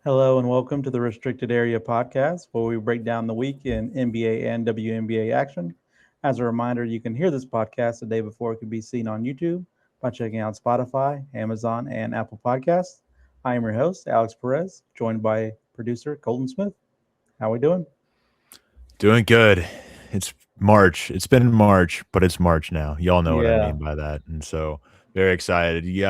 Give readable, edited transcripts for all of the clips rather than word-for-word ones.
Hello and welcome to the Restricted Area Podcast, where we break down the week in NBA and WNBA action. As a reminder, you can hear this podcast the day before it can be seen on YouTube by checking out Spotify, Amazon, and Apple Podcasts. I am your host, Alex Perez, joined by producer Colton Smith. How we doing? Doing good. It's March. It's been March, but it's March now. Y'all know what I Yeah, mean by that. And so very excited. You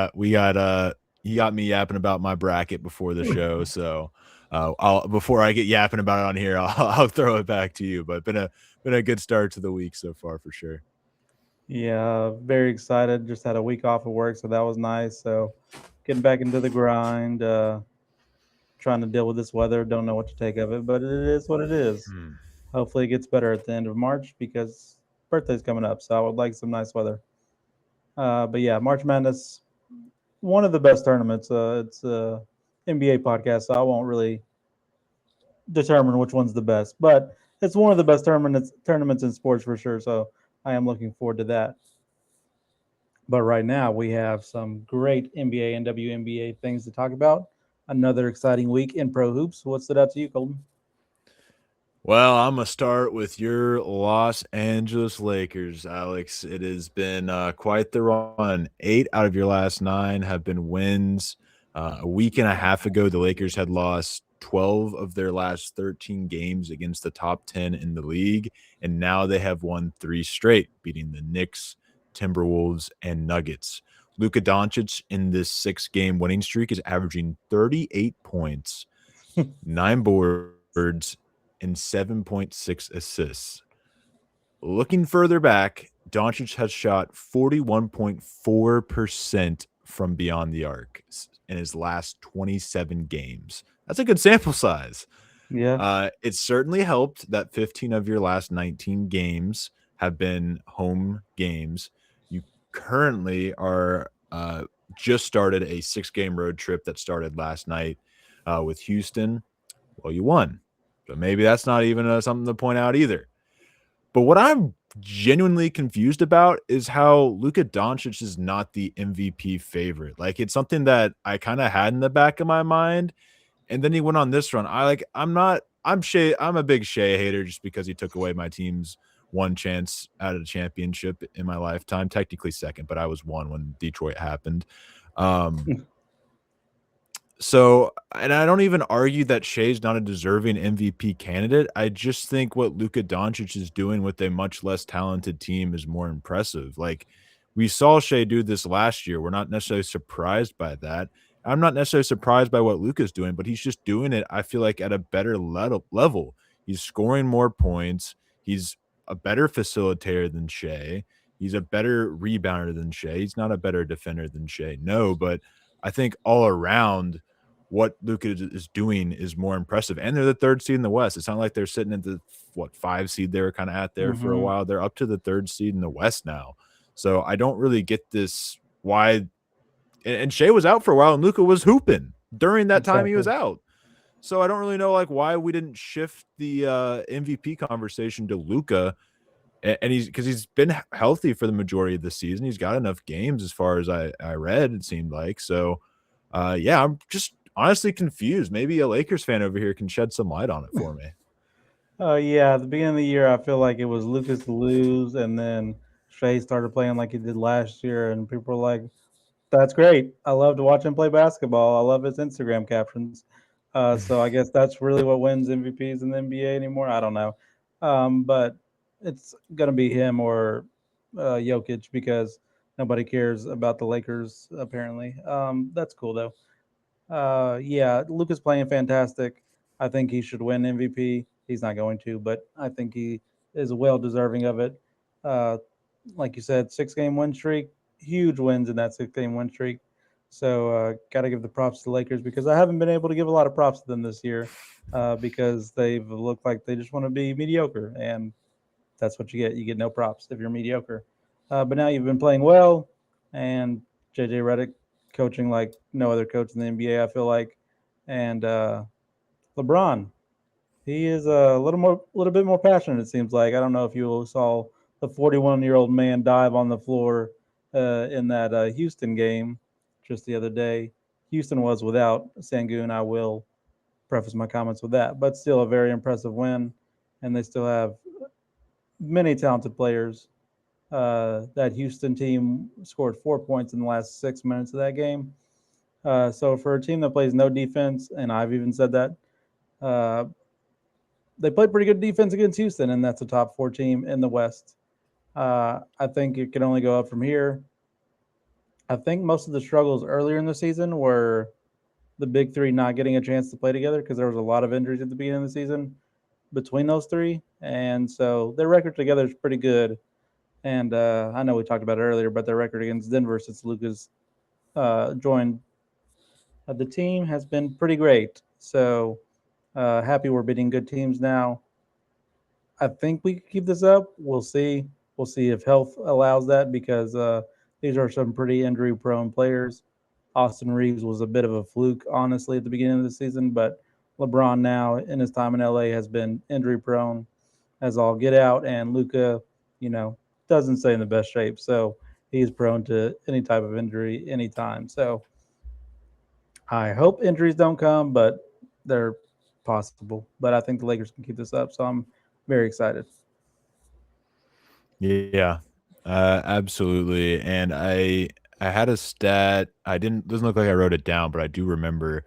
got me yapping about my bracket before the show. So I'll before I get yapping about it on here, I'll throw it back to you. But been a good start to the week so far for sure. yeah, very excited. Just had a week off of work, so that was nice. So getting back into the grind, trying to deal with this weather. Don't know what to take of it, but it is what it is. Hmm. Hopefully, it gets better at the end of March because birthday's coming up. So I would like some nice weather. But yeah, March Madness, one of the best tournaments. It's a NBA podcast, so I won't really determine which one's the best, but it's one of the best tournaments in sports for sure. So I am looking forward to that. But right now, we have some great NBA and WNBA things to talk about. Another exciting week in pro hoops. What stood out to you, Colton? Well, I'm gonna start with your Los Angeles Lakers, Alex. It has been quite the run. 8 out of your last 9 have been wins. A week and a half ago, the Lakers had lost 12 of their last 13 games against the top 10 in the league, and now they have won 3 straight, beating the Knicks, Timberwolves, and Nuggets. Luka Doncic in this 6 game winning streak is averaging 38 points, 9 boards, and 7.6 assists. Looking further back, Doncic has shot 41.4% from beyond the arc in his last 27 games. That's a good sample size. Yeah, It certainly helped that 15 of your last 19 games have been home games. You currently are just started a 6 game road trip that started last night with Houston. Well, you won. But maybe that's not even something to point out either. But what I'm genuinely confused about is how Luka Doncic is not the MVP favorite. Like it's something that I kind of had in the back of my mind, and then he went on this run. I'm not. I'm a big Shea hater just because he took away my team's one chance at a championship in my lifetime. Technically second, but I was one when Detroit happened. Um, so, and I don't even argue that Shea's not a deserving MVP candidate. I just think what Luka Doncic is doing with a much less talented team is more impressive. Like we saw Shea do this last year. We're not necessarily surprised by that. I'm not necessarily surprised by what Luka's doing, but he's just doing it, I feel like, at a better level. He's scoring more points. He's a better facilitator than Shea. He's a better rebounder than Shea. He's not a better defender than Shea. No, but I think all around what Luka is doing is more impressive. And they're the 3rd seed in the West. It's not like they're sitting at the 5 seed they were kind of at there for a hmm, while. They're up to the 3rd seed in the West now. So I don't really get this why. And Shea was out for a while, and Luka was hooping during that time he was exactly. out. So I don't really know like why we didn't shift the MVP conversation to Luka. And he's because he's been healthy for the majority of the season. He's got enough games as far as I read, it seemed like. So yeah, I'm just honestly confused. Maybe a Lakers fan over here can shed some light on it for me. Yeah, at the beginning of the year, I feel like it was Lucas to lose, and then Shea started playing like he did last year, and people were like, "That's great. I love to watch him play basketball. I love his Instagram captions." So I guess that's really what wins MVPs in the NBA anymore. I don't know, but it's gonna be him or Jokic because nobody cares about the Lakers apparently. That's cool though. Yeah, Luca's playing fantastic. I think he should win MVP. He's not going to, but I think he is well deserving of it. Uh, like you said, 6 game win streak, huge wins in that 6 game win streak. So got to give the props to the Lakers because I haven't been able to give a lot of props to them this year because they've looked like they just want to be mediocre, and that's what you get. You get no props if you're mediocre. But now you've been playing well, and JJ Redick coaching like no other coach in the NBA. I feel like, and LeBron, he is a little bit more passionate. It seems like I don't know if you saw the 41-year-old man dive on the floor in that Houston game just the other day. Houston was without Sangoon. I will preface my comments with that. But still, a very impressive win, and they still have many talented players. That Houston team scored 4 points in the last 6 minutes of that game. So for a team that plays no defense, and I've even said that, uh, they played pretty good defense against Houston, and that's a top four team in the West. I think it can only go up from here. I think most of the struggles earlier in the season were the big three not getting a chance to play together because there was a lot of injuries at the beginning of the season between those three, and so their record together is pretty good. And I know we talked about it earlier, but their record against Denver since Luka's joined the team has been pretty great. So happy we're beating good teams now. I think we can keep this up. We'll see. We'll see if health allows that because these are some pretty injury prone players. Austin Reeves was a bit of a fluke, honestly, at the beginning of the season, but LeBron now in his time in LA has been injury prone as all get out, and Luka, you know, doesn't stay in the best shape, so he's prone to any type of injury anytime. So I hope injuries don't come, but they're possible. But I think the Lakers can keep this up, so I'm very excited. Yeah, absolutely. And I had a stat. I didn't doesn't look like I wrote it down, but I do remember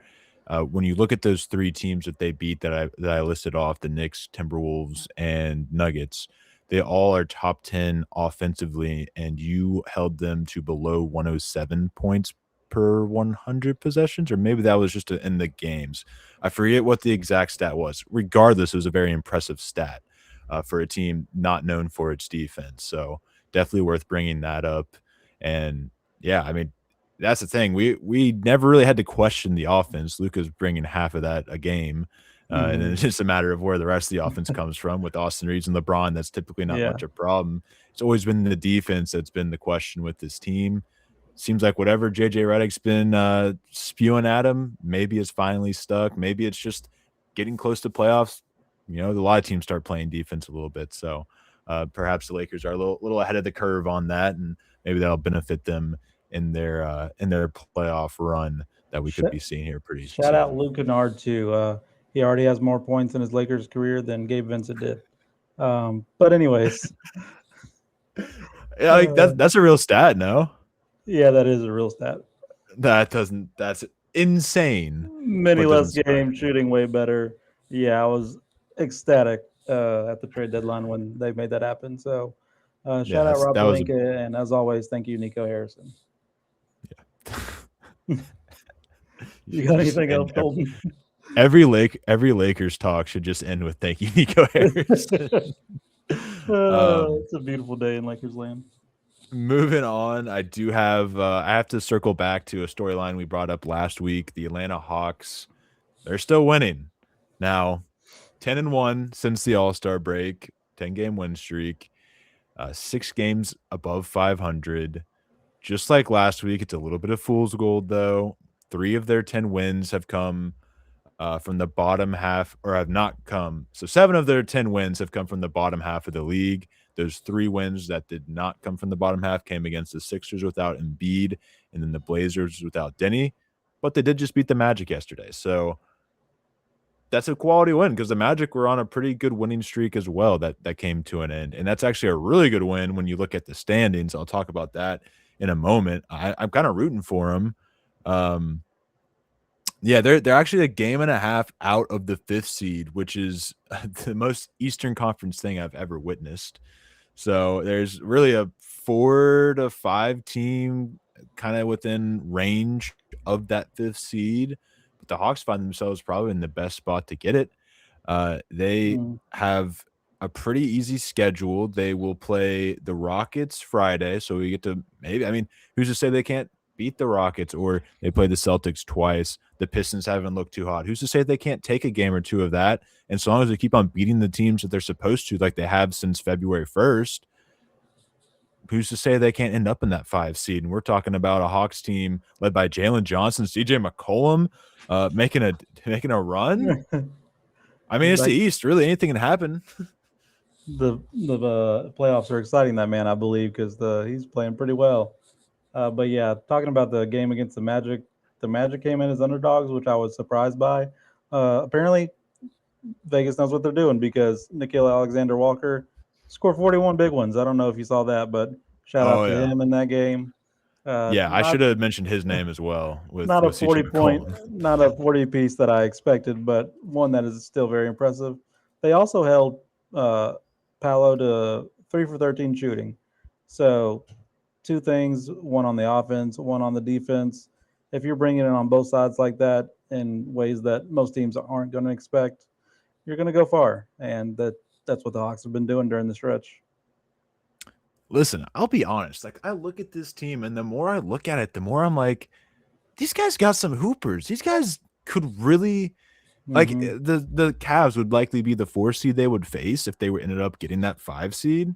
when you look at those three teams that they beat that I listed off, the Knicks, Timberwolves, and Nuggets, they all are top 10 offensively, and you held them to below 107 points per 100 possessions, or maybe that was just in the games. I forget what the exact stat was. Regardless, it was a very impressive stat for a team not known for its defense. So definitely worth bringing that up. And yeah, I mean, that's the thing. We never really had to question the offense. Luka's bringing half of that a game. And then Mm-hmm. it's just a matter of where the rest of the offense comes from with Austin Reeves and LeBron. That's typically not Yeah. much a problem. It's always been the defense that's been the question with this team. Seems like whatever JJ Redick's been spewing at him, maybe it's finally stuck. Maybe it's just getting close to playoffs. A lot of teams start playing defense a little bit. So perhaps the Lakers are a little ahead of the curve on that, and maybe that'll benefit them in their playoff run that we could Sh- be seeing here pretty Shout soon. out Luke Kennard too. He already has more points in his Lakers career than Gabe Vincent did. But anyways, Yeah, like uh, that's a real stat. No, yeah, that is a real stat. that doesn't. That's insane, Many but doesn't less surprise games, me. shooting way better. Yeah, I was ecstatic at the trade deadline when they made that happen. So Yeah, shout out Rob that was a Palinka, and as always, thank you, Nico Harrison. you You should got just anything else, end Colton? every Lakers talk should just end with thank you, Nico Harrison. um, It's a beautiful day in Lakers land. moving on, I have to circle back to a storyline we brought up last week. The Atlanta Hawks, they're still winning now, 10-1 since the All Star break, 10-game win streak, 6 games above 500. Just like last week, it's a little bit of fool's gold though. 3 of their 10 wins have come from the bottom half, or have not come. So 7 of their 10 wins have come from the bottom half of the league. Those 3 wins that did not come from the bottom half came against the Sixers without Embiid, and then the Blazers without Denny. But they did just beat the Magic yesterday. So that's a quality win because the Magic were on a pretty good winning streak as well that came to an end. And that's actually a really good win when you look at the standings. I'll talk about that in a moment. I'm kind of rooting for them. Um, yeah, they're actually a game and a half out of the 5th seed, which is the most Eastern Conference thing I've ever witnessed. So there's really a 4 to 5 team kind of within range of that 5th seed. But the Hawks find themselves probably in the best spot to get it. They Mm. have a pretty easy schedule. They will play the Rockets Friday, so we get to maybe. I mean, who's to say they can't beat the Rockets? Or they play the Celtics twice. The Pistons haven't looked too hot. Who's to say they can't take a game or two of that? And so long as they keep on beating the teams that they're supposed to, like they have since February 1st, who's to say they can't end up in that 5 seed? And we're talking about a Hawks team led by Jalen Johnson, CJ McCollum, making a run. I mean, it's the Like East. Really, anything can happen. the playoffs are exciting that man, I believe, because the he's playing pretty well. But yeah, talking about the game against the Magic came in as underdogs, which I was surprised by. Apparently, Vegas knows what they're doing because Nikhil Alexander Walker scored 41 big ones. I don't know if you saw that, but shout out Oh to yeah. him in that game. Yeah, I Not should have mentioned his name as well not a with CJ 40 point, McCollum. not a 40 piece that I expected, but one that is still very impressive. They also held uh, Paolo to 3 for 13 shooting. So two things: one on the offense, one on the defense. If you're bringing it on both sides like that in ways that most teams aren't going to expect, you're going to go far, and that's what the Hawks have been doing during the stretch. Listen, I'll be honest. Like I look at this team, and the more I look at it, the more I'm like, these guys got some hoopers. These guys could really like Mm-hmm. the Cavs would likely be the 4 seed they would face if they were ended up getting that 5 seed.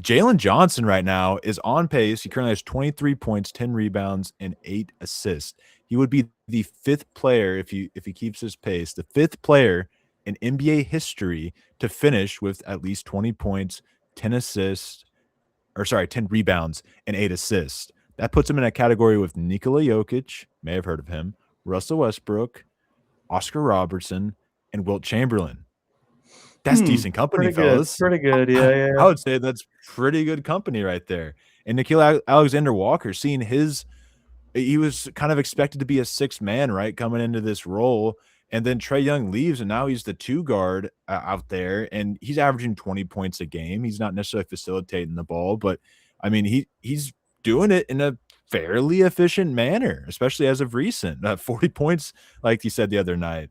Jalen Johnson right now is on pace. He currently has 23 points, 10 rebounds, and 8 assists. He would be the fifth player if he keeps his pace, the fifth player in NBA history to finish with at least 20 points, 10 assists, or sorry, 10 rebounds and 8 assists. That puts him in a category with Nikola Jokic, may have heard of him, Russell Westbrook, Oscar Robertson, and Wilt Chamberlain. That's Hmm. decent company, Pretty good. fellas. Pretty good. Yeah. I Yeah. would say that's pretty good company right there. And Nikhil Alexander Walker, seeing his, he was kind of expected to be a sixth man, right, coming into this role. And then Trae Young leaves, and now he's the two guard out there, and he's averaging 20 points a game. He's not necessarily facilitating the ball, but I mean, he's doing it in a fairly efficient manner, especially as of recent. 40 points, like you said the other night.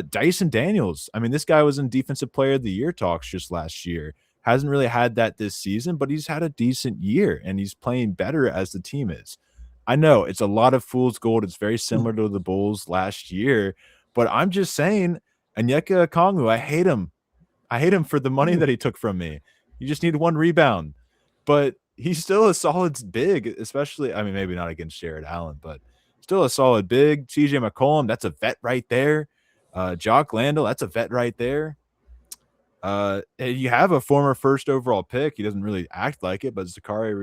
Dyson Daniels, I mean, this guy was in Defensive Player of the Year talks just last year. Hasn't really had that this season, but he's had a decent year, and he's playing better as the team is. I know it's a lot of fool's gold. It's very similar to the Bulls last year, but I'm just saying, Onyeka Okongwu, I hate him. I hate him for the money that he took from me. You just need one rebound, but he's still a solid big, especially. I mean, maybe not against Jared Allen, but still a solid big. CJ McCollum, that's a vet right there. Jock Landale, that's a vet right there. You have a former first overall pick. He doesn't really act like it, but Zachary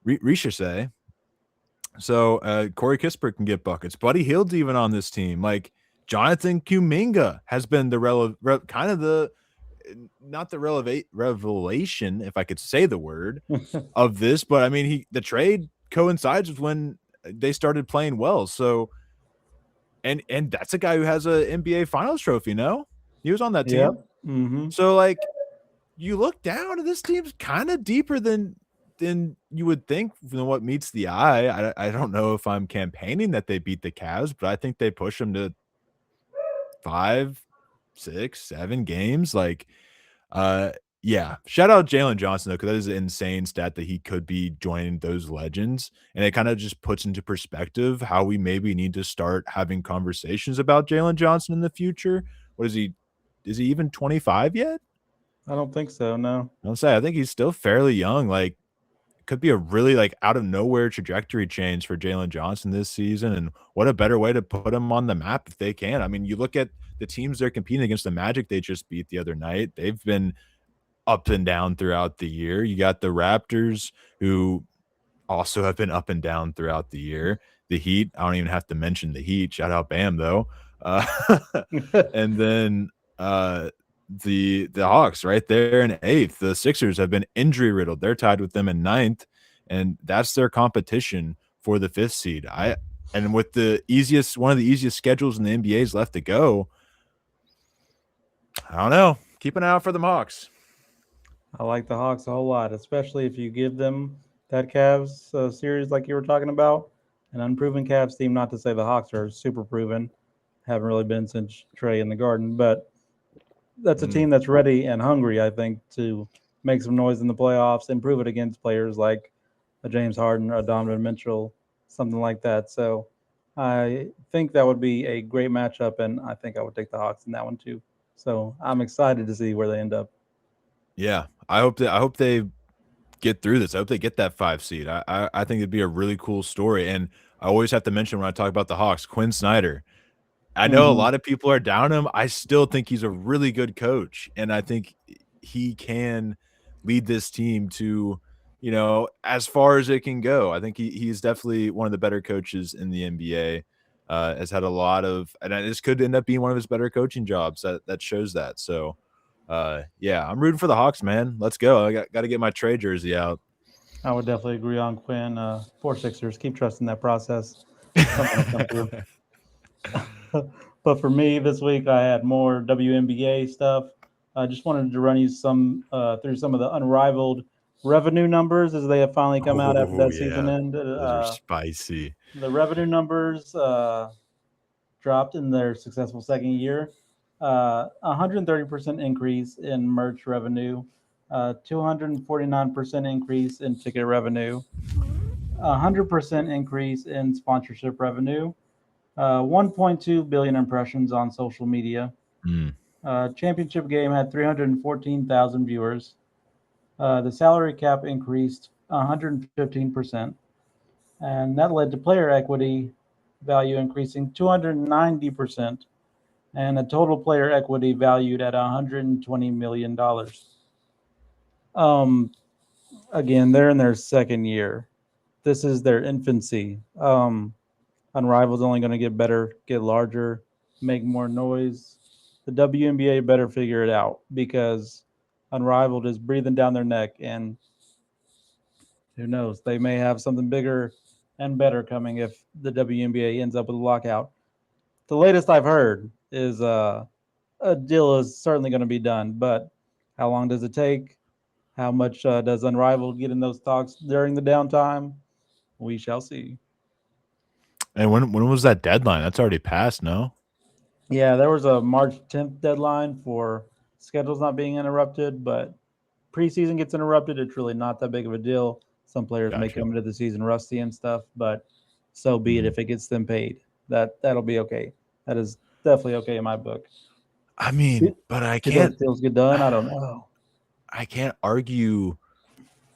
Richardson. So Corey Kispert can get buckets. Buddy Hield's even on this team. Like Jonathan Kuminga has been the kind of the not the revelation, if I could say the word, of this, but I mean the trade coincides with when they started playing well. So and that's a guy who has a NBA Finals trophy. No, he was on that Yep. team. Mm-hmm. So like you look down, and this team's kind of deeper than you would think than what meets the eye. I don't know if I'm campaigning that they beat the Cavs, but I think they push them to 5, 6, 7 games. Like, uh, yeah. Shout out Jalen Johnson though, because that is an insane stat that he could be joining those legends, and it kind of just puts into perspective how we maybe need to start having conversations about Jalen Johnson in the future. What is he? Is he even 25 yet? I don't think so. No. I'll say I think he's still fairly young. Like could be a really like out of nowhere trajectory change for Jalen Johnson this season. And what a better way to put him on the map if they can. I mean, you look at the teams they're competing against, the Magic they just beat the other night. They've been up and down throughout the year. You got the Raptors who also have been up and down throughout the year. The Heat, I don't even have to mention the Heat. Shout out Bam though. Uh, and then the Hawks right there in eighth. The Sixers have been injury riddled. They're tied with them in ninth, and that's their competition for the fifth seed. And with one of the easiest schedules in the NBA's left to go, I don't know. Keep an eye out for the Hawks. I like the Hawks a whole lot, especially if you give them that Cavs series like you were talking about. An unproven Cavs team, not to say the Hawks are super proven, haven't really been since Trey in the Garden, but that's a Mm, team that's ready and hungry, I think, to make some noise in the playoffs, improve it against players like a James Harden or a Donovan Mitchell, something like that. So I think that would be a great matchup, and I think I would take the Hawks in that one too. So I'm excited to see where they end up. yeah, I hope they get through this. I hope they get that 5 seed. I think it'd be a really cool story. And I always have to mention when I talk about the Hawks, Quinn Snyder. I know a Mm-hmm. lot of people are down him. I still think he's a really good coach, and I think he can lead this team to, as far as it can go. I think he's definitely one of the better coaches in the NBA. has had a lot of, and this could end up being one of his better coaching jobs. That shows that. So, yeah, I'm rooting for the Hawks, man. Let's go. I got to get my trade jersey out. I would definitely agree on Quinn. Poor Sixers, keep trusting that process. Something will come through. But for me this week, I had more WNBA stuff. I just wanted to run you some through some of the unrivaled revenue numbers as they have finally come out after Oh that season yeah, ended. those are spicy. The revenue numbers dropped in their successful second year. 130% increase in merch revenue, 249% increase in ticket revenue, 100% increase in sponsorship revenue, 1.2 billion impressions on social media. Mm. Championship game had 314,000 viewers. The salary cap increased 115%, and that led to player equity value increasing 290%, and a total player equity valued at $120 million. Um, Again, they're in their second year. This is their infancy. Unrivaled is only going to get better, get larger, make more noise. The WNBA better figure it out because Unrivaled is breathing down their neck, and who knows, they may have something bigger and better coming if the WNBA ends up with a lockout. The latest I've heard is a deal is certainly going to be done, but how long does it take? How much does Unrivaled get in those talks during the downtime? We shall see. And when was that deadline? That's already passed. No, Yeah, there was a March 10th deadline for schedules not being interrupted, but preseason gets interrupted. It's really not that big of a deal. Some players may gotcha. come into the season rusty and stuff, but so be it Mhm. if it gets them paid. That'll be okay. That is definitely okay in my book. I mean, Do, but do those deals get done? I don't know. I can't argue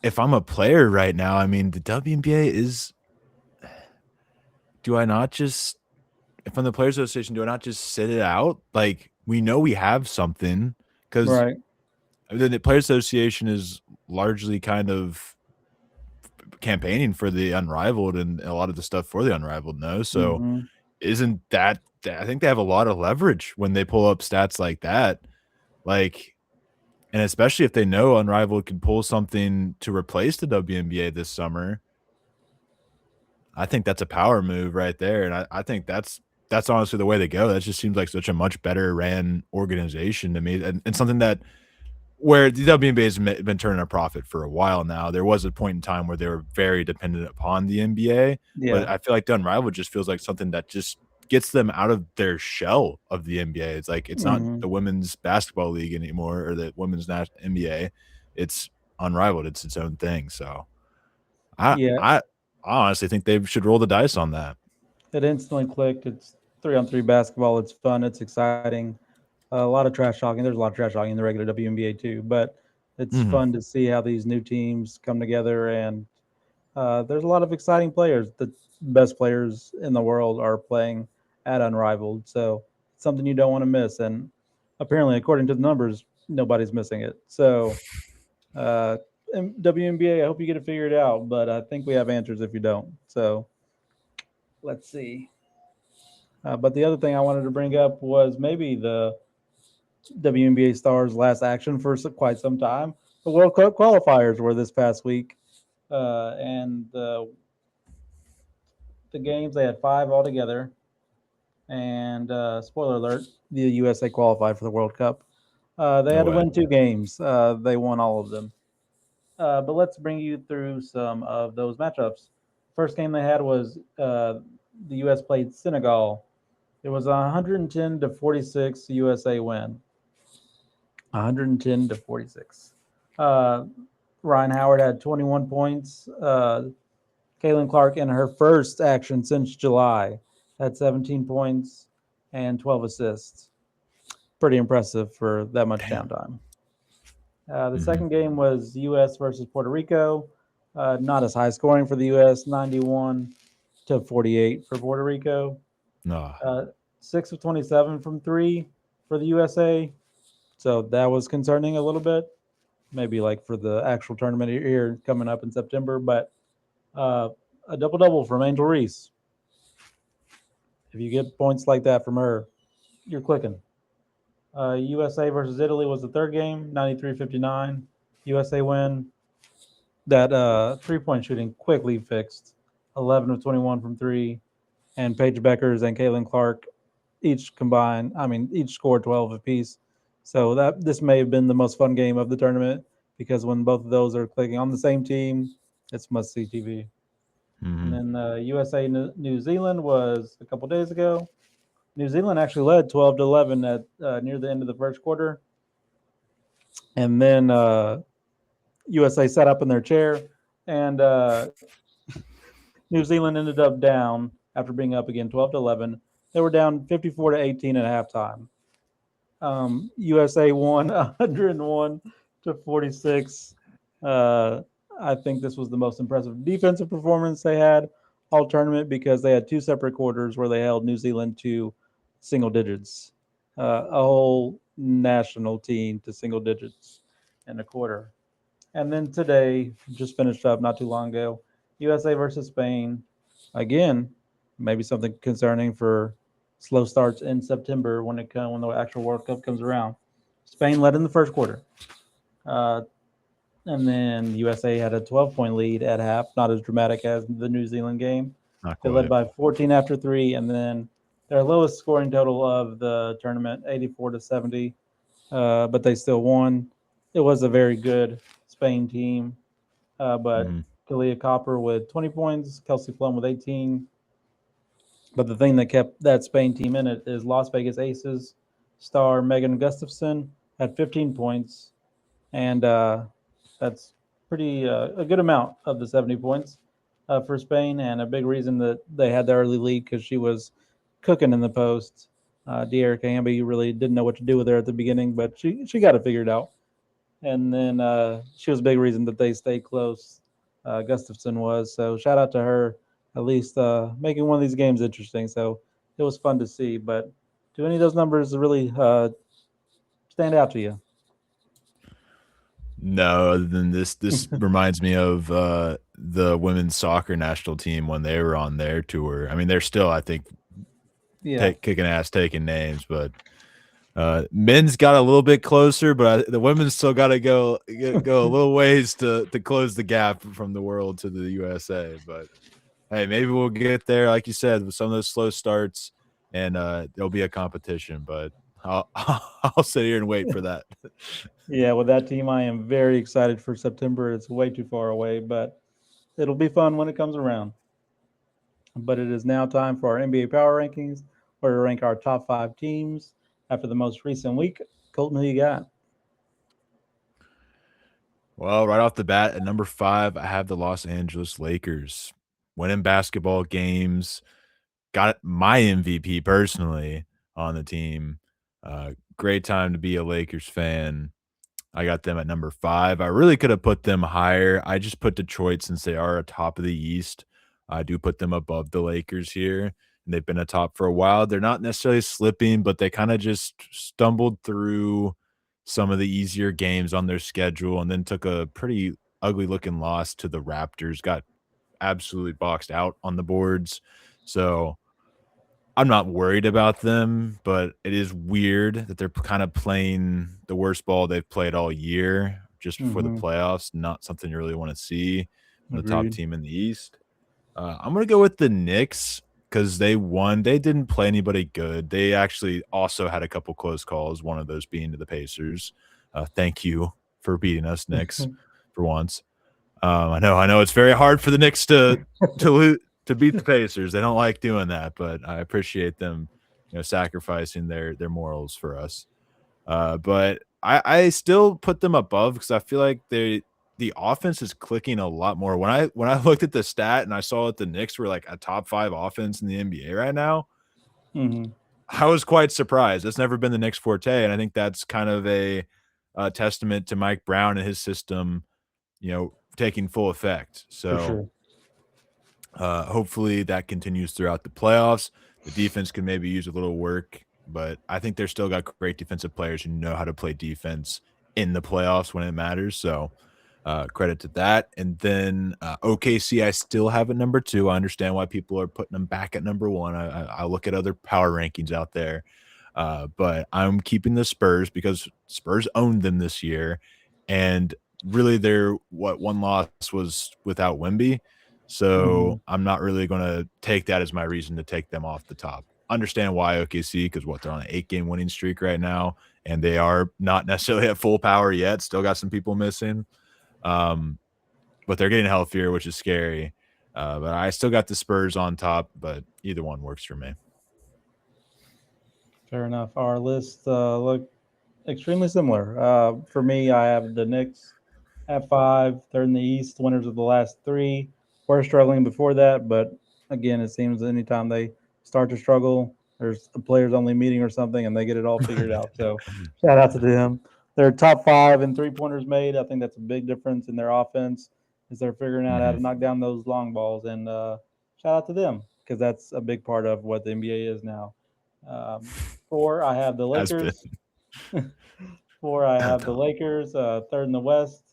if I'm a player right now. I mean, the WNBA is. Do I not just, if I'm the Players Association, do I not just sit it out? Like, we know we have something because Right. the Players Association is largely kind of campaigning for the Unrivaled and a lot of the stuff for the Unrivaled. No, so Hmm. isn't that? I think they have a lot of leverage when they pull up stats like that. Like, and especially if they know Unrivaled can pull something to replace the WNBA this summer, I think that's a power move right there. And I think that's honestly the way to go. That just seems like such a much better ran organization to me, and something that where the WNBA has been turning a profit for a while now. There was a point in time where they were very dependent upon the NBA, but Yeah. I feel like the Unrivaled just feels like something that just gets them out of their shell of the NBA. It's like it's not Hmm. the women's basketball league anymore or the women's NBA. It's Unrivaled. It's its own thing. So I Yeah. I I honestly think they should roll the dice on that. It instantly clicked. It's 3-on-3 basketball. It's fun. It's exciting. A lot of trash talking. There's a lot of trash talking in the regular WNBA too, but it's Mhm. fun to see how these new teams come together. And there's a lot of exciting players. The best players in the world are playing at Unrivaled. So it's something you don't want to miss. And apparently, according to the numbers, nobody's missing it. So uh, WNBA, I hope you get it figured out, but I think we have answers if you don't. So let's see. But the other thing I wanted to bring up was maybe the WNBA stars' last action for quite some time. The World Cup qualifiers were this past week, and the games they had five altogether. And spoiler alert: the USA qualified for the World Cup. They No had to way. win two games. They won all of them. But let's bring you through some of those matchups. First game they had was the U.S. played Senegal. It was a 110 to 46 USA win. 110 to 46. Uh, Ryan Howard had 21 points. Kaylin Clark, in her first action since July, had 17 points and 12 assists. Pretty impressive for that much Damn. downtime. The Mhm. second game was U.S. versus Puerto Rico. Not as high scoring for the U.S., 91 to 48 for Puerto Rico. No. Uh, 6 of 27 from three for the USA. So that was concerning a little bit, maybe like for the actual tournament here coming up in September. But uh, a double double from Angel Reese. If you get points like that from her, you're clicking. USA versus Italy was the third game, 93-59. USA win. That 3-point shooting quickly fixed. 11 of 21 from three, and Paige Beckers and Caitlin Clark each combined. I mean, each scored 12 apiece. So that this may have been the most fun game of the tournament because when both of those are clicking on the same team, it's must see TV. And Mm-hmm. then USA New Zealand was a couple days ago. New Zealand actually led 12-11 at near the end of the first quarter, and then USA sat up in their chair, and New Zealand ended up down after being up again 12-11. They were down 54-18 at halftime. USA won 101-46. Uh, I think this was the most impressive defensive performance they had all tournament because they had two separate quarters where they held New Zealand to single digits, a whole national team to single digits in a quarter. And then today, just finished up not too long ago, USA versus Spain. Again, maybe something concerning for slow starts in September when the actual World Cup comes around. Spain led in the first quarter, uh, and then USA had a 12-point lead at half. Not as dramatic as the New Zealand game. Not They led quite. by 14 after three, and then their lowest scoring total of the tournament, 84-70. But they still won. It was a very good Spain team. But Mm-hmm. Kalia Copper with 20 points, Kelsey Plum with 18. But the thing that kept that Spain team in it is Las Vegas Aces star Megan Gustafson had 15 points, and that's pretty a good amount of the 70 points for Spain, and a big reason that they had the early lead because she was cooking in the post. De'Erica Hamby really didn't know what to do with her at the beginning, but she got it figured out. And then she was a big reason that they stayed close. Gustafson was, so shout out to her, at least making one of these games interesting. So it was fun to see. But do any of those numbers really stand out to you? No, other than this reminds me of the women's soccer national team when they were on their tour. I mean, they're still, I think, Yeah. kicking ass, taking names, but men's got a little bit closer, but the women's still got to go a little ways to close the gap from the world to the USA. But hey, maybe we'll get there, like you said, with some of those slow starts, and there'll be a competition. But I'll I'll sit here and wait for that. Yeah, with that team, I am very excited for September. It's way too far away, but it'll be fun when it comes around. But it is now time for our NBA Power Rankings, where we rank our top five teams after the most recent week. Colton, who you got? Well, right off the bat, at number 5, I have the Los Angeles Lakers. Winning basketball games, got my MVP personally on the team. Great time to be a Lakers fan. I got them at number 5. I really could have put them higher. I just put Detroit since they are atop of the East. I do put them above the Lakers here, and they've been atop for a while. They're not necessarily slipping, but they kind of just stumbled through some of the easier games on their schedule and then took a pretty ugly looking loss to the Raptors, got absolutely boxed out on the boards. So I'm not worried about them, but it is weird that they're kind of playing the worst ball they've played all year just before the Mm-hmm. playoffs. Not something you really want to see from the top Agreed. team in the East. I'm gonna go with the Knicks because they won. They didn't play anybody good. They actually also had a couple close calls. One of those being to the Pacers. Thank you for beating us, Knicks, for once. I know it's very hard for the Knicks to beat the Pacers. They don't like doing that, but I appreciate them, sacrificing their morals for us. But I still put them above because I feel like the offense is clicking a lot more. When I looked at the stat and I saw that the Knicks were like a top 5 offense in the NBA right now, Mm-hmm. I was quite surprised. That's never been the Knicks' forte, and I think that's kind of a testament to Mike Brown and his system, taking full effect. For So sure. hopefully that continues throughout the playoffs. The defense can maybe use a little work, but I think they're still got great defensive players who know how to play defense in the playoffs when it matters. So Credit to that. And then OKC, I still have at number 2. I understand why people are putting them back at number 1. I look at other power rankings out there, but I'm keeping the Spurs because Spurs owned them this year, and really their one loss was without Wemby. So Mhm. I'm not really going to take that as my reason to take them off the top. Understand why OKC, because they're on an 8-game winning streak right now, and they are not necessarily at full power yet. Still got some people missing. But they're getting healthier, which is scary. But I still got the Spurs on top, but either one works for me. Fair enough. Our lists look extremely similar. For me, I have the Knicks at 5. They're in the East, winners of the last 3. We're struggling before that, but again, it seems anytime they start to struggle, there's a players only meeting or something, and they get it all figured out. So shout out to them. They're top 5 in 3 pointers made. I think that's a big difference in their offense as they're figuring out how Mhm. to knock down those long balls. And shout out to them because that's a big part of what the NBA is now. Um, 4, I have the Has been. Lakers. 4, I Oh, have the no. Lakers, third in the West,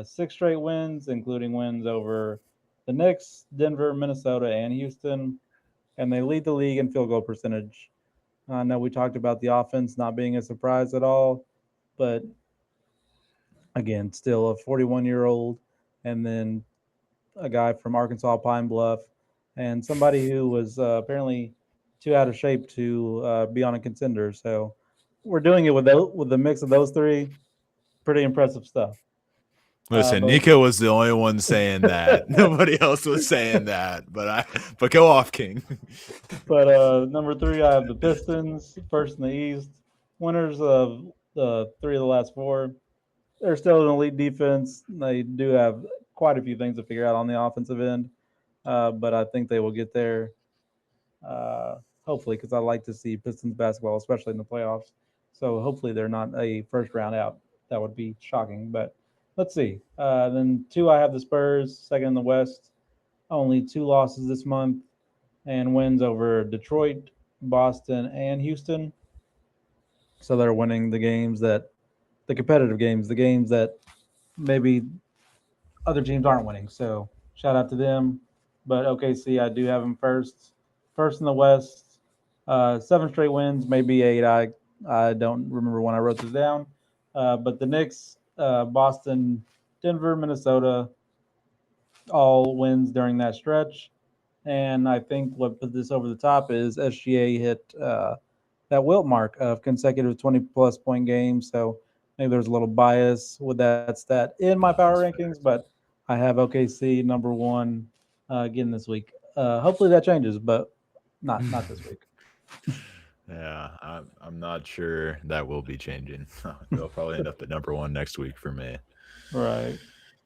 6 straight wins, including wins over the Knicks, Denver, Minnesota, and Houston. And they lead the league in field goal percentage. I know we talked about the offense not being a surprise at all, but again, still a 41-year-old, and then a guy from Arkansas Pine Bluff, and somebody who was apparently too out of shape to be on a contender. So we're doing it with with the mix of those 3. Pretty impressive stuff. Listen, But Nico was the only one saying that. Nobody else was saying that. But go off, King. number 3, I have the Pistons, first in the East, winners of the 3 of the last 4. They're still an elite defense. They do have quite a few things to figure out on the offensive end, but I think they will get there. Hopefully, because I like to see Pistons basketball, especially in the playoffs. So hopefully they're not a first round out. That would be shocking. But let's see. Then 2, I have the Spurs, second in the West. Only 2 losses this month and wins over Detroit, Boston, and Houston. So they're winning the competitive games, the games that maybe other teams aren't winning. So shout out to them. But OKC, I do have them first in the West. 7 straight wins, maybe 8. I don't remember when I wrote this down. But the Knicks, Boston, Denver, Minnesota, all wins during that stretch. And I think what put this over the top is SGA hit that Wilt mark of consecutive 20 plus point games. So maybe there's a little bias with that stat in my power That's rankings, fair. but I have OKC number 1 again this week. Hopefully that changes, but not this week. Yeah, I'm not sure that will be changing. They'll probably end up at number 1 next week for me. Right.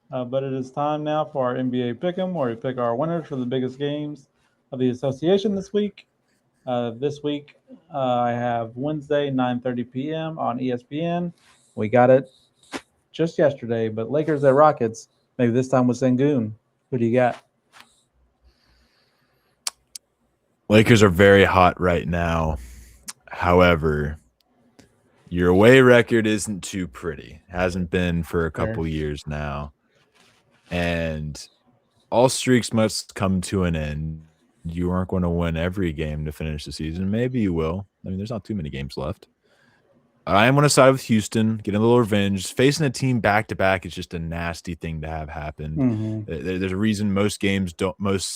But it is time now for our NBA Pick'em, where we pick our winners for the biggest games of the association this week. This week, I have Wednesday, 9:30 p.m. on ESPN. We got it just yesterday, but Lakers at Rockets. Maybe this time with Sengun. Who do you got? Lakers are very hot right now. However, your away record isn't too pretty. Hasn't been for a Fair. couple years now. And all streaks must come to an end. You aren't going to win every game to finish the season. Maybe you will. I mean, there's not too many games left. I am going to side with Houston, getting a little revenge. Facing a team back to back is just a nasty thing to have happened. Mm-hmm. There's a reason most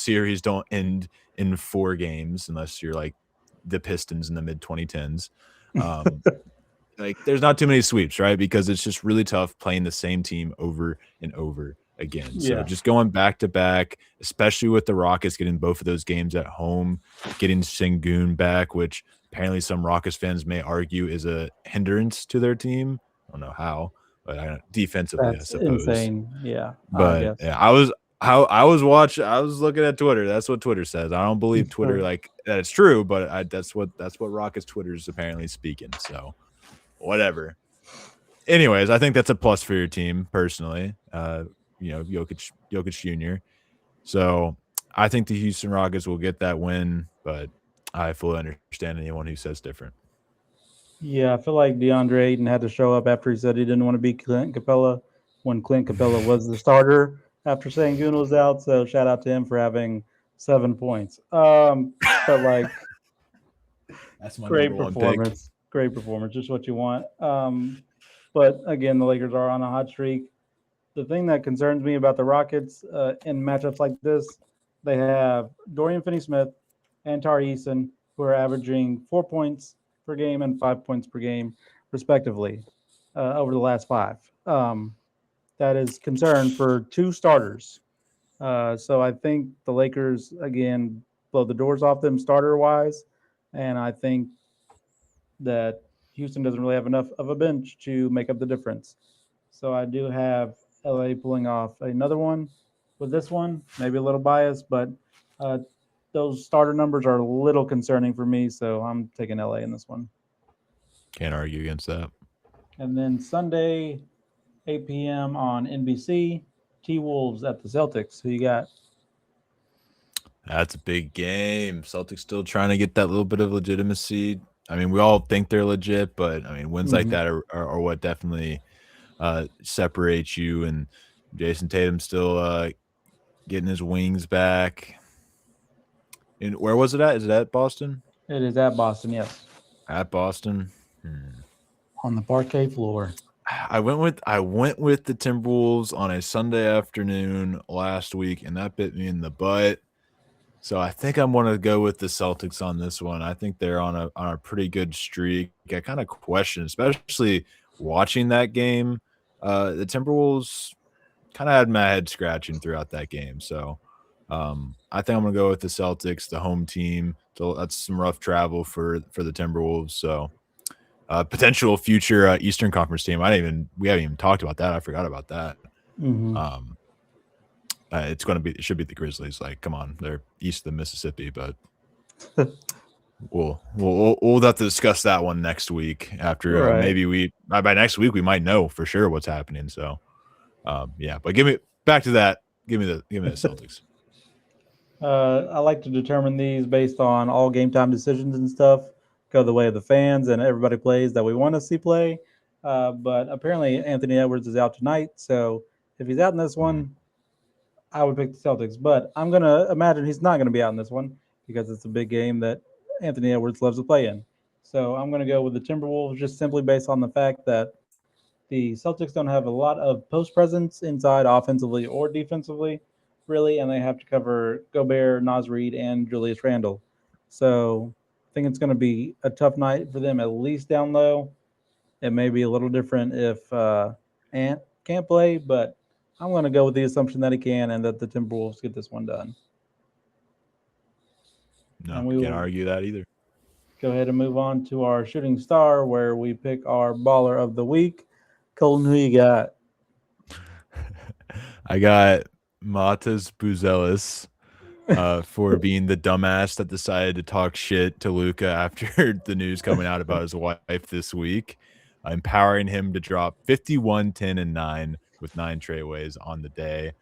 series don't end in 4 games unless you're like the Pistons in the mid 2010s. Um, like there's not too many sweeps, right? Because it's just really tough playing the same team over and over again. So Yeah, just going back to back, especially with the Rockets getting both of those games at home, getting Sengun back, which apparently some Rockets fans may argue is a hindrance to their team. I don't know how, but defensively, I that's suppose. insane. Yeah, I But guess. yeah, I was looking at Twitter. That's what Twitter says. I don't believe Twitter like that it's true, but that's what Rockets Twitter is apparently speaking. So whatever. Anyways, I think that's a plus for your team personally. Jokic Jr. So I think the Houston Rockets will get that win, but I fully understand anyone who says different. Yeah, I feel like DeAndre Ayton had to show up after he said he didn't want to be Clint Capella when Clint Capella was the starter after Sangoon was out. So shout out to him for having 7 points. But like That's my number great one pick. performance, just what you want. But again, the Lakers are on a hot streak. The thing that concerns me about the Rockets in matchups like this, they have Dorian Finney-Smith and Tari Eason, who are averaging 4 points per game and 5 points per game, respectively, over the last five. That is concern for two starters. So I think the Lakers again blow the doors off them starter wise, and I think that Houston doesn't really have enough of a bench to make up the difference. So I do have LA pulling off another one with this one, maybe a little biased, but uh, those starter numbers are a little concerning for me. So I'm taking LA in this one. Can't argue against that. And then Sunday, 8 p.m. on NBC, T Wolves at the Celtics. Who you got? That's a big game. Celtics still trying to get that little bit of legitimacy. I mean, we all think they're legit, but I mean, wins like Mm-hmm. that are what definitely separates you. And Jason Tatum still getting his wings back. And where was it at? Is it at Boston? It is at Boston, yes, At Boston. Hmm. on the parquet floor. I went with the Timberwolves on a Sunday afternoon last week, and that bit me in the butt. So I think I'm going to go with the Celtics on this one. I think they're on a pretty good streak. I kind of question, especially watching that game. The Timberwolves kind of had my head scratching throughout that game. So I think I'm going to go with the Celtics, the home team. So that's some rough travel for the Timberwolves. So potential future Eastern Conference team. We haven't even talked about that. I forgot about that. Mm-hmm. Um, it should be the Grizzlies. Like, come on, they're east of the Mississippi, but we'll have to discuss that one next week. After Right. maybe by next week we might know for sure what's happening. So yeah, but give me back to that. Give me the Celtics. I like to determine these based on all game time decisions and stuff, go the way of the fans and everybody plays that we want to see play. But apparently Anthony Edwards is out tonight, so if he's out in this Mm. one, I would pick the Celtics. But I'm gonna imagine he's not gonna be out in this one because it's a big game that Anthony Edwards loves to play in. So I'm gonna go with the Timberwolves just simply based on the fact that the Celtics don't have a lot of post presence inside offensively or defensively, really, and they have to cover Gobert, Naz Reid, and Julius Randle. So I think it's going to be a tough night for them, at least down low. It may be a little different if Ant can't play, but I'm going to go with the assumption that he can and that the Timberwolves get this one done. No, And we can't will argue that either. go ahead and move on to our shooting star where we pick our baller of the week. Colton, who you got? I got Matas Buzelis for being the dumbass that decided to talk shit to Luka after the news coming out about his wife this week, empowering him to drop 51, 10, and 9 with 9 trayways on the day.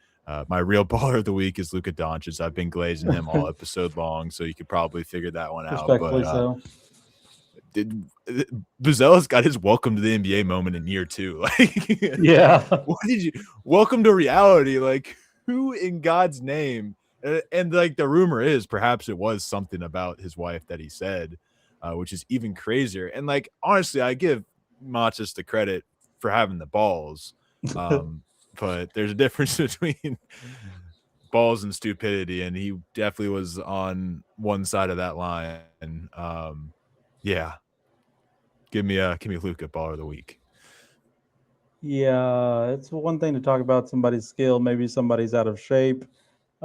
My real baller of the week is Luka Doncic. I've been glazing him all episode long, so you could probably figure that one out. But Respectfully so. did Buzelis got his welcome to the NBA moment in year two? Like, Yeah. what did you welcome to reality? Like, who in God's name? And like the rumor is, perhaps it was something about his wife that he said, which is even crazier. And like, honestly, I give Matas the credit for having the balls, but there's a difference between balls and stupidity, and he definitely was on one side of that line. Yeah, give me Luka baller of the week. Yeah, it's one thing to talk about somebody's skill, maybe somebody's out of shape.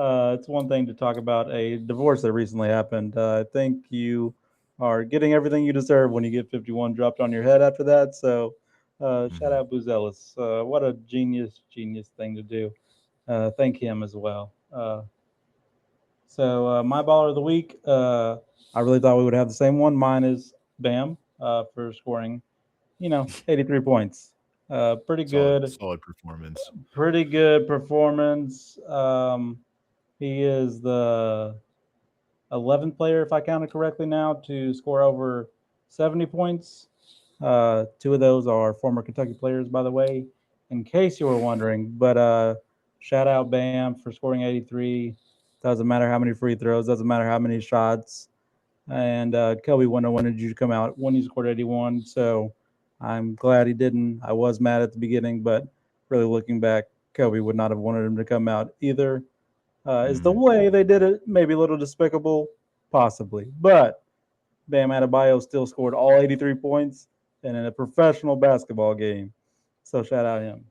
It's one thing to talk about a divorce that recently happened. I think you are getting everything you deserve when you get 51 dropped on your head after that. So, shout Mhm. out Buzelis. What a genius thing to do. Thank him as well. So, my baller of the week, I really thought we would have the same one. Mine is Bam for scoring, 83 points. Pretty good, Solid performance. pretty good performance. He is the 11th player, if I counted correctly now, to score over 70 points. Two of those are former Kentucky players, by the way. in case you were wondering. But shout out Bam for scoring 83. Doesn't matter how many free throws, doesn't matter how many shots. And Kobe wanted you to come out when you scored 81. So I'm glad he didn't. I was mad at the beginning, but really looking back, Kobe would not have wanted him to come out either. Is the Mm, way they did it maybe a little despicable? Possibly. But Bam Adebayo still scored all 83 points and in a professional basketball game. So shout out him.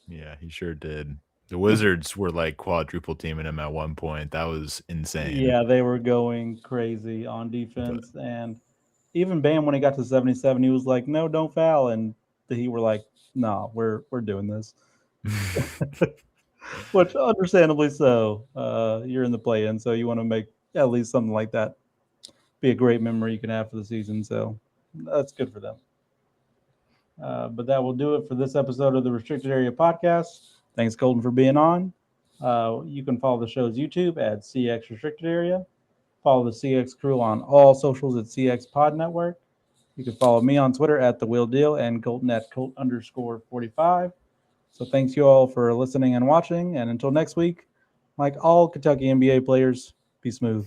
yeah, he sure did. The Wizards were like quadruple teaming him at one point. That was insane. Yeah, they were going crazy on But defense. And even Bam, when he got to 77, he was like, no, don't foul. And the Heat were like, no, we're doing this. Which understandably so. You're in the play in, so you want to make at least something like that be a great memory you can have for the season. So that's good for them. But that will do it for this episode of the Restricted Area Podcast. Thanks, Colton, for being on. You can follow the show's YouTube at CX Restricted Area. Follow the CX crew on all socials at CX Pod Network. You can follow me on Twitter at The Wheel Deal and Colton at Colt_45. So thanks you all for listening and watching. And until next week, like all Kentucky NBA players, be smooth.